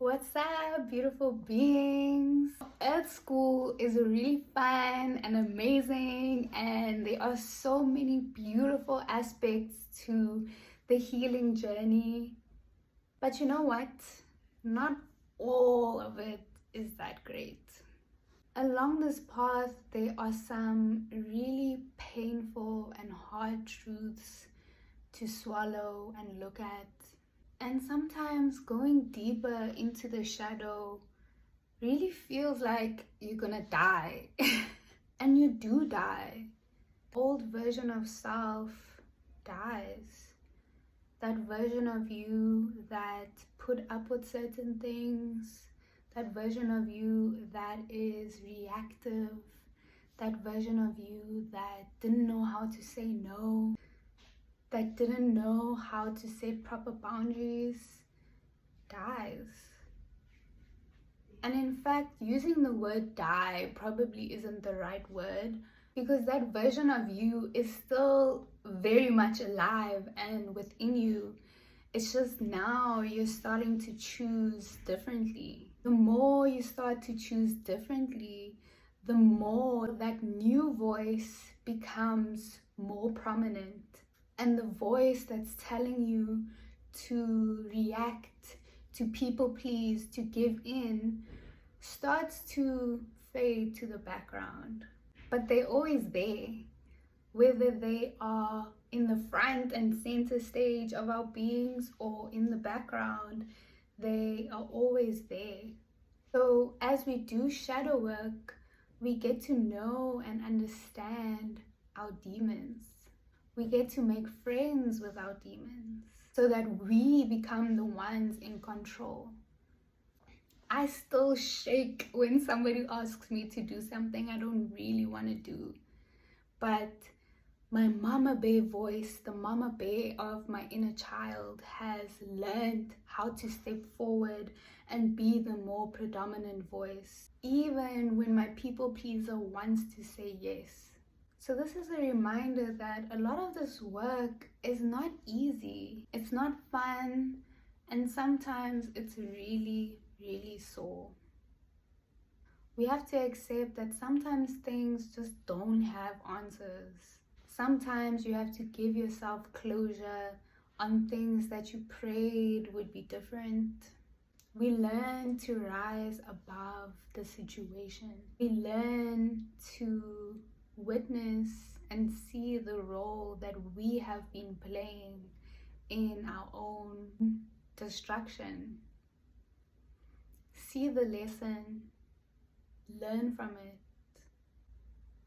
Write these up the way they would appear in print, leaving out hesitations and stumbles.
What's up, beautiful beings? Earth School is really fun and amazing, and there are so many beautiful aspects to the healing journey. But you know what? Not all of it is that great. Along this path, there are some really painful and hard truths to swallow and look at. And sometimes going deeper into the shadow really feels like you're gonna die. And you do die. Old version of self dies. That version of you that put up with certain things, that version of you that is reactive, that version of you that didn't know how to say no, that didn't know how to set proper boundaries, dies. And in fact, using the word die probably isn't the right word, because that version of you is still very much alive and within you. It's just now you're starting to choose differently. The more you start to choose differently, the more that new voice becomes more prominent. And the voice that's telling you to react, to people please, to give in, starts to fade to the background. But they're always there, whether they are in the front and center stage of our beings or in the background, they are always there. So as we do shadow work, we get to know and understand our demons. We get to make friends with our demons so that we become the ones in control. I still shake when somebody asks me to do something I don't really want to do. But my mama bear voice, the mama bear of my inner child, has learned how to step forward and be the more predominant voice, even when my people pleaser wants to say yes. So this is a reminder that a lot of this work is not easy, it's not fun, and sometimes it's really, really sore. We have to accept that sometimes things just don't have answers. Sometimes you have to give yourself closure on things that you prayed would be different. We learn to rise above the situation. We learn to witness and see the role that we have been playing in our own destruction. See the lesson, learn from it,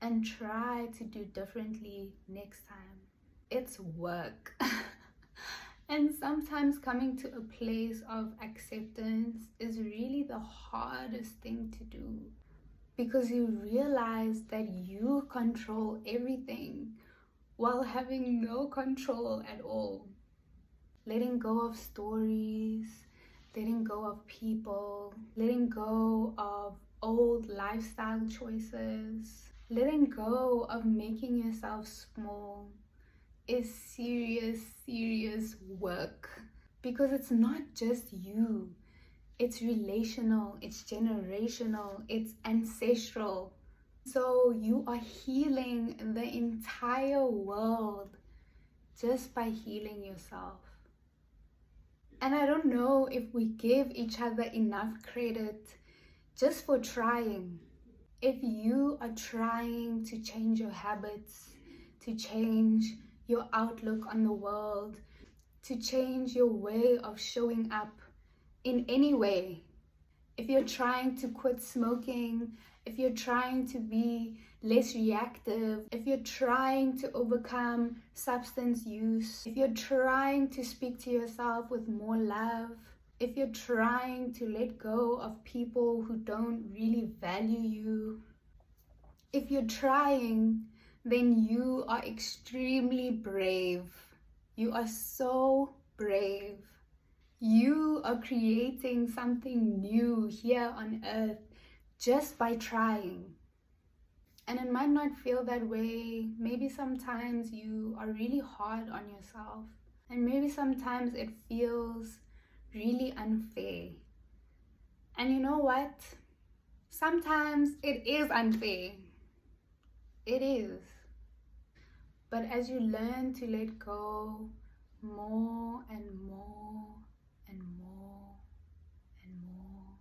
and try to do differently next time. It's work. And sometimes coming to a place of acceptance is really the hardest thing to do, because you realize that you control everything while having no control at all. Letting go of stories, letting go of people, letting go of old lifestyle choices, letting go of making yourself small is serious work, because it's not just you. It's relational, it's generational, it's ancestral. So you are healing the entire world just by healing yourself. And I don't know if we give each other enough credit just for trying. If you are trying to change your habits, to change your outlook on the world, to change your way of showing up in any way, if you're trying to quit smoking, if you're trying to be less reactive, if you're trying to overcome substance use, if you're trying to speak to yourself with more love, if you're trying to let go of people who don't really value you, if you're trying, then you are extremely brave. You are so brave. You are creating something new here on earth just by trying. And it might not feel that way. Maybe sometimes you are really hard on yourself. And maybe sometimes it feels really unfair. And you know what? Sometimes it is unfair. It is. But as you learn to let go more and more and more and more,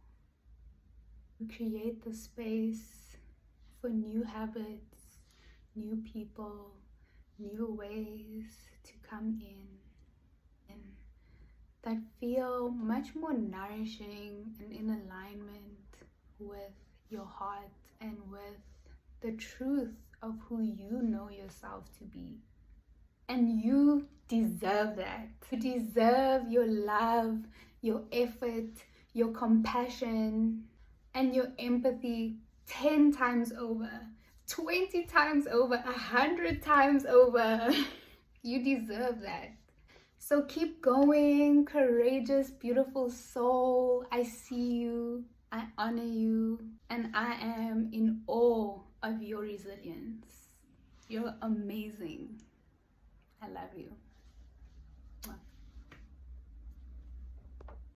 you create the space for new habits, new people, new ways to come in and that feel much more nourishing and in alignment with your heart and with the truth of who you know yourself to be. And you deserve that. You deserve your love, your effort, your compassion, and your empathy 10 times over, 20 times over, 100 times over. You deserve that. So keep going, courageous, beautiful soul. I see you, I honor you, and I am in awe of your resilience. You're amazing. I love you.